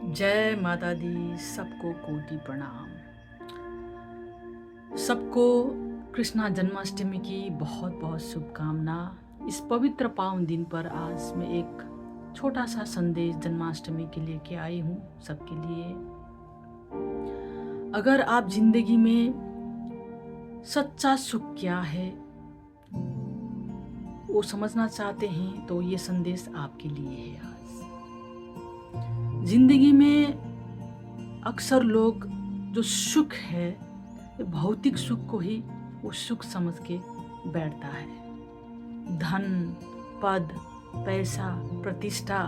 जय माता दी। सबको कोटि प्रणाम। सबको कृष्णा जन्माष्टमी की बहुत बहुत शुभकामना। इस पवित्र पावन दिन पर आज मैं एक छोटा सा संदेश जन्माष्टमी के लेके आई हूँ सबके लिए। अगर आप जिंदगी में सच्चा सुख क्या है वो समझना चाहते हैं तो ये संदेश आपके लिए है। आज जिंदगी में अक्सर लोग जो सुख है भौतिक सुख को ही वो सुख समझ के बैठता है। धन, पद, पैसा, प्रतिष्ठा,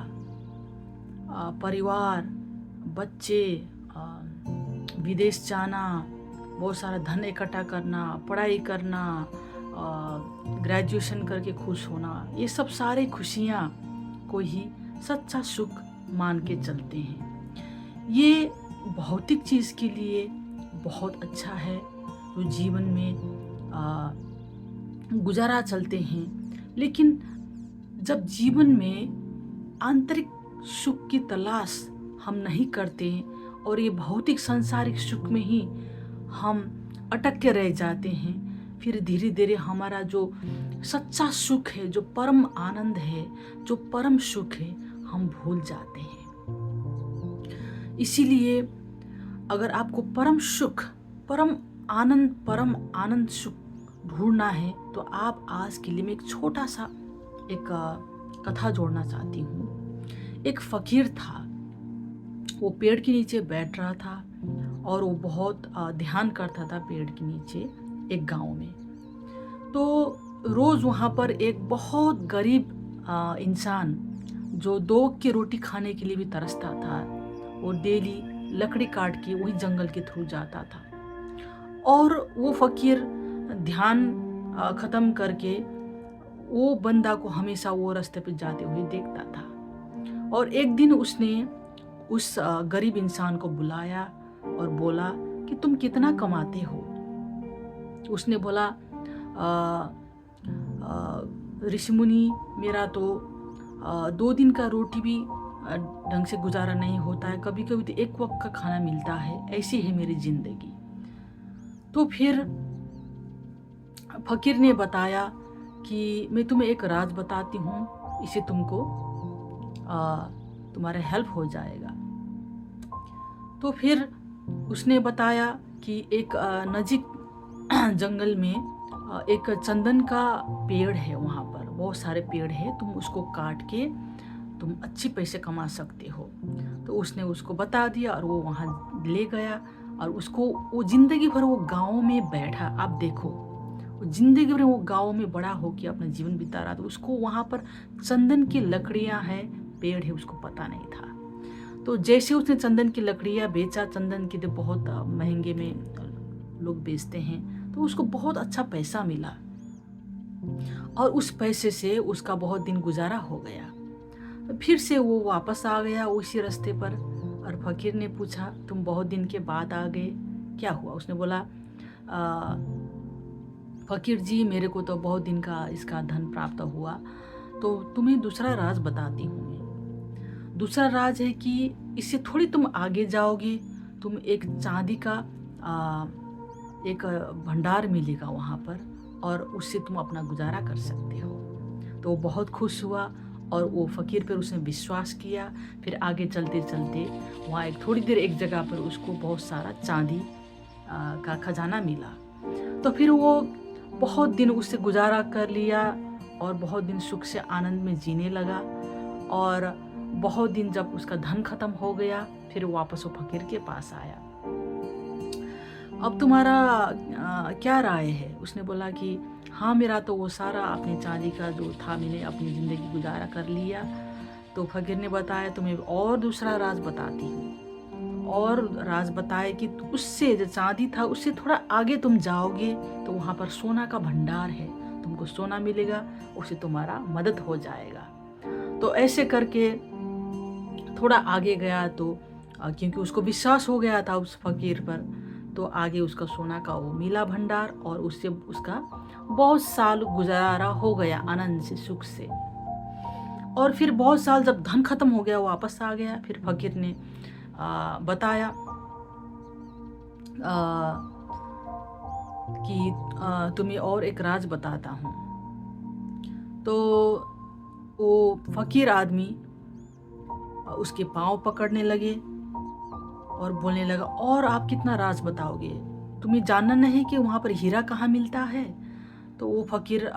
परिवार, बच्चे, विदेश जाना, बहुत सारा धन इकट्ठा करना, पढ़ाई करना, ग्रेजुएशन करके खुश होना, ये सब सारी खुशियाँ को ही सच्चा सुख मान के चलते हैं। ये भौतिक चीज़ के लिए बहुत अच्छा है जो जीवन में गुजारा चलते हैं, लेकिन जब जीवन में आंतरिक सुख की तलाश हम नहीं करते और ये भौतिक सांसारिक सुख में ही हम अटक के रह जाते हैं, फिर धीरे धीरे हमारा जो सच्चा सुख है, जो परम आनंद है, जो परम सुख है, हम भूल जाते हैं। इसीलिए अगर आपको परम सुख, परम आनंद सुख ढूंढना है तो आप आज के लिए मैं एक छोटा सा एक कथा जोड़ना चाहती हूँ। एक फकीर था, वो पेड़ के नीचे बैठ रहा था और वो बहुत ध्यान करता था पेड़ के नीचे एक गांव में। तो रोज़ वहाँ पर एक बहुत गरीब इंसान जो 2 वक्त की रोटी खाने के लिए भी तरसता था, वो डेली लकड़ी काट के वही जंगल के थ्रू जाता था और वो फकीर ध्यान ख़त्म करके वो बंदा को हमेशा वो रास्ते पे जाते हुए देखता था। और एक दिन उसने उस गरीब इंसान को बुलाया और बोला कि तुम कितना कमाते हो। उसने बोला, ऋषि मुनि, मेरा तो 2 दिन का रोटी भी ढंग से गुजारा नहीं होता है, कभी कभी तो 1 वक्त का खाना मिलता है, ऐसी है मेरी जिंदगी। तो फिर फकीर ने बताया कि मैं तुम्हें एक राज बताती हूँ, इसे तुमको तुम्हारा हेल्प हो जाएगा। तो फिर उसने बताया कि एक नजीक जंगल में एक चंदन का पेड़ है, वहाँ पर बहुत सारे पेड़ है, तुम उसको काट के तुम अच्छे पैसे कमा सकते हो। तो उसने उसको बता दिया और वो वहाँ ले गया और उसको वो जिंदगी भर वो गाँव में बैठा। आप देखो, वो जिंदगी भर वो गाँव में बड़ा होकर अपना जीवन बिता रहा था। उसको वहाँ पर चंदन की लकड़ियाँ है, पेड़ है, उसको पता नहीं था। तो जैसे उसने चंदन की लकड़ियाँ बेचा, चंदन की तो बहुत महंगे में लोग बेचते हैं, तो उसको बहुत अच्छा पैसा मिला और उस पैसे से उसका बहुत दिन गुजारा हो गया। फिर से वो वापस आ गया उसी रास्ते पर और फकीर ने पूछा, तुम बहुत दिन के बाद आ गए, क्या हुआ? उसने बोला, फकीर जी, मेरे को तो बहुत दिन का इसका धन प्राप्त हुआ, तो तुम्हें दूसरा राज बताती हूँ मैं। दूसरा राज है कि इससे थोड़ी तुम आगे जाओगे, तुम एक चांदी का एक भंडार मिलेगा वहाँ पर और उससे तुम अपना गुजारा कर सकते हो। तो वो बहुत खुश हुआ और वो फकीर पर उसने विश्वास किया। फिर आगे चलते चलते वहाँ थोड़ी देर एक जगह पर उसको बहुत सारा चांदी का खजाना मिला। तो फिर वो बहुत दिन उससे गुजारा कर लिया और बहुत दिन सुख से आनंद में जीने लगा। और बहुत दिन जब उसका धन खत्म हो गया, फिर वापस वो फकीर के पास आया। अब तुम्हारा क्या राय है? उसने बोला कि हाँ, मेरा तो वो सारा अपने चांदी का जो था, मैंने अपनी ज़िंदगी गुजारा कर लिया। तो फकीर ने बताया, तुम्हें और दूसरा राज बताती हूँ। और राज बताया कि उससे जो चांदी था उससे थोड़ा आगे तुम जाओगे तो वहाँ पर सोना का भंडार है, तुमको सोना मिलेगा, उससे तुम्हारा मदद हो जाएगा। तो ऐसे करके थोड़ा आगे गया तो क्योंकि उसको विश्वास हो गया था उस फकीर पर, तो आगे उसका सोना का वो मिला भंडार और उससे उसका बहुत साल गुजारा हो गया आनंद से, सुख से। और फिर बहुत साल जब धन खत्म हो गया, वापस आ गया। फिर फकीर ने बताया कि तुम्हें और एक राज बताता हूँ। तो वो फकीर आदमी उसके पाँव पकड़ने लगे और बोलने लगा, और आप कितना राज बताओगे? तुम्हें जानना नहीं कि वहाँ पर हीरा कहाँ मिलता है? तो वो फकीर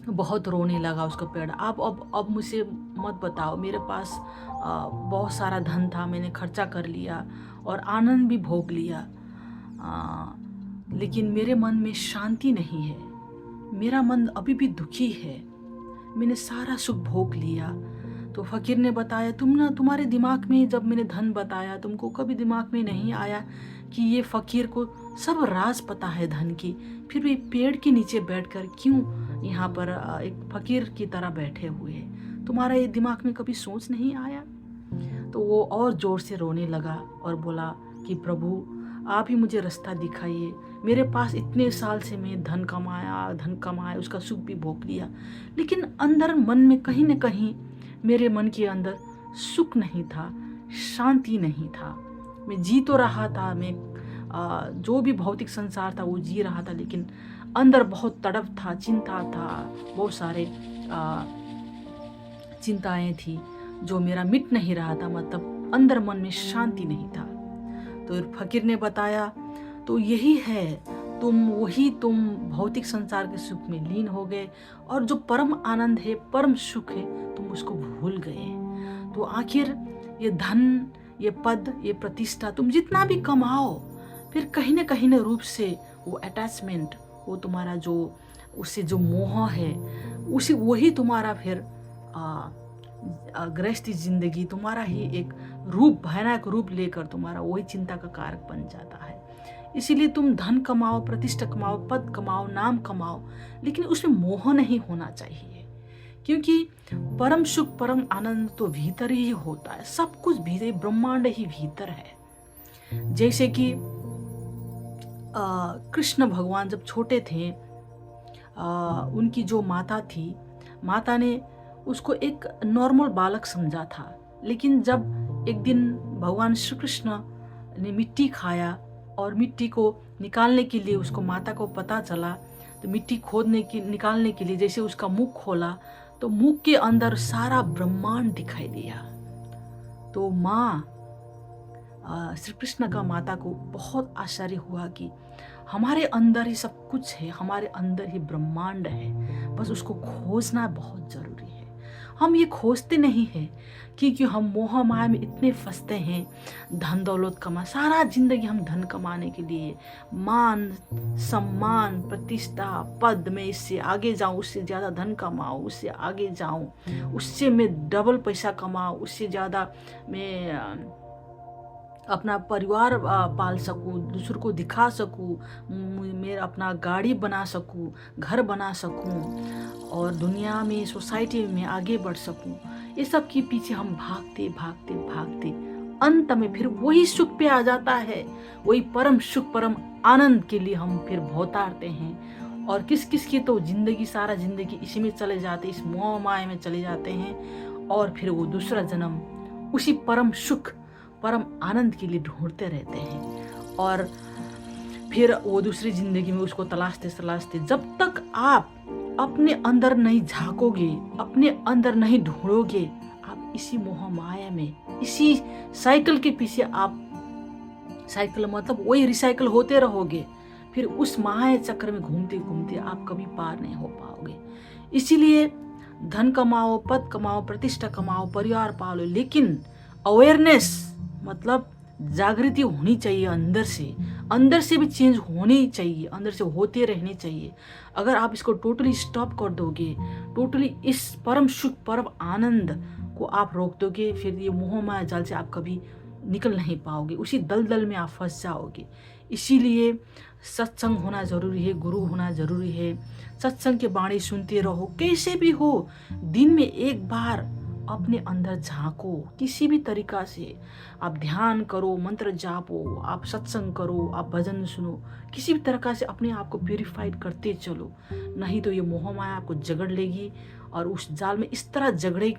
बहुत रोने लगा। उसका पेड़, आप अब मुझे मत बताओ, मेरे पास बहुत सारा धन था, मैंने खर्चा कर लिया और आनंद भी भोग लिया, लेकिन मेरे मन में शांति नहीं है, मेरा मन अभी भी दुखी है, मैंने सारा सुख भोग लिया। तो फकीर ने बताया, तुम्हारे दिमाग में जब मैंने धन बताया, तुमको कभी दिमाग में नहीं आया कि ये फकीर को सब राज पता है धन की, फिर भी पेड़ के नीचे बैठकर क्यों यहाँ पर एक फकीर की तरह बैठे हुए हैं? तुम्हारा ये दिमाग में कभी सोच नहीं आया? तो वो और जोर से रोने लगा और बोला कि प्रभु, आप ही मुझे रास्ता दिखाइए, मेरे पास इतने साल से मैं धन कमाया, उसका सुख भी भोग लिया, लेकिन अंदर मन में कहीं न कहीं मेरे मन के अंदर सुख नहीं था, शांति नहीं था। मैं जी तो रहा था, मैं जो भी भौतिक संसार था वो जी रहा था, लेकिन अंदर बहुत तड़प था, चिंता था, बहुत सारे चिंताएं थी जो मेरा मिट नहीं रहा था, मतलब अंदर मन में शांति नहीं था। तो फकीर ने बताया, तो यही है, तुम भौतिक संसार के सुख में लीन हो गए और जो परम आनंद है, परम सुख है, तुम उसको भूल गए। तो आखिर ये धन, ये पद, ये प्रतिष्ठा तुम जितना भी कमाओ, फिर कहीं न रूप से वो अटैचमेंट, वो तुम्हारा जो उससे जो मोह है, उसी वही तुम्हारा फिर गृहस्थी जिंदगी तुम्हारा ही एक रूप, भयानक रूप लेकर तुम्हारा वही चिंता का कारक बन जाता है। इसीलिए तुम धन कमाओ, प्रतिष्ठा कमाओ, पद कमाओ, नाम कमाओ, लेकिन उसमें मोह नहीं होना चाहिए, क्योंकि परम सुख, परम आनंद तो भीतर ही होता है, सब कुछ भीतर, ब्रह्मांड ही भीतर है। जैसे कि कृष्ण भगवान जब छोटे थे, उनकी जो माता थी, माता ने उसको एक नॉर्मल बालक समझा था, लेकिन जब एक दिन भगवान श्री कृष्ण ने मिट्टी खाया और मिट्टी को निकालने के लिए उसको माता को पता चला, तो मिट्टी निकालने के लिए जैसे उसका मुख खोला, तो मुख के अंदर सारा ब्रह्मांड दिखाई दिया। तो माँ श्री कृष्ण का माता को बहुत आश्चर्य हुआ कि हमारे अंदर ही सब कुछ है, हमारे अंदर ही ब्रह्मांड है, बस उसको खोजना बहुत जरूरी है। हम ये खोजते नहीं हैं, क्योंकि हम मोह माया में इतने फंसते हैं, धन दौलत सारा जिंदगी हम धन कमाने के लिए, मान सम्मान, प्रतिष्ठा, पद में इससे आगे जाऊं, उससे ज़्यादा धन कमाऊं, उससे आगे जाऊं, उससे मैं डबल पैसा कमाऊं, उससे ज़्यादा मैं अपना परिवार पाल सकूं, दूसरों को दिखा सकूं, मैं अपना गाड़ी बना सकूं, घर बना सकूं और दुनिया में, सोसाइटी में आगे बढ़ सकूं। ये सब के पीछे हम भागते भागते भागते अंत में फिर वही सुख पे आ जाता है, वही परम सुख, परम आनंद के लिए हम फिर भौतारते हैं। और किस किस की तो जिंदगी, सारा जिंदगी इसी में चले जाते, इस मोह माया में चले जाते हैं, और फिर वो दूसरा जन्म उसी परम सुख, परम आनंद के लिए ढूंढते रहते हैं, और फिर वो दूसरी जिंदगी में उसको तलाशते तलाशते, जब तक आप अपने अंदर नहीं झांकोगे, अपने अंदर नहीं ढूंढोगे, आप इसी मोह माया में, इसी साइकिल के पीछे, आप साइकिल मतलब वही रिसाइकिल होते रहोगे, फिर उस माया चक्र में घूमते घूमते आप कभी पार नहीं हो पाओगे। इसीलिए धन कमाओ, पद कमाओ, प्रतिष्ठा कमाओ, परिवार पालो, लेकिन अवेयरनेस मतलब जागृति होनी चाहिए अंदर से भी चेंज होनी चाहिए, अंदर से होते रहने चाहिए। अगर आप इसको टोटली स्टॉप कर दोगे, टोटली इस परम सुख, परम आनंद को आप रोक दोगे, फिर ये मोह माया जाल से आप कभी निकल नहीं पाओगे, उसी दलदल में आप फंस जाओगे। इसीलिए सत्संग होना जरूरी है, गुरु होना जरूरी है, सत्संग के बाणी सुनते रहो, कैसे भी हो, दिन में एक बार अपने अंदर झांको, किसी भी तरीका से आप ध्यान करो, मंत्र जापो, आप सत्संग करो, आप भजन सुनो, किसी भी तरीका से अपने आप को प्यूरिफाइड करते चलो, नहीं तो ये मोह माया आपको जगड़ लेगी, और उस जाल में इस तरह जगड़े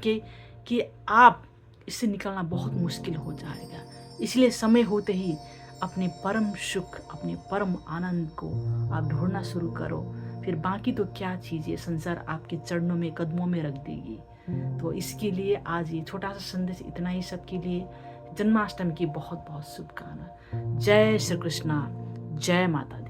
कि आप इससे निकलना बहुत मुश्किल हो जाएगा। इसलिए समय होते ही अपने परम सुख, अपने परम आनंद को आप ढूंढना शुरू करो। फिर बाकी तो क्या चीज़ है, संसार आपके चरणों में, कदमों में रख देगी। तो इसके लिए आज ये छोटा सा संदेश इतना ही। सबके लिए जन्माष्टमी की बहुत बहुत शुभकामना। जय श्री कृष्णा, जय माता दी।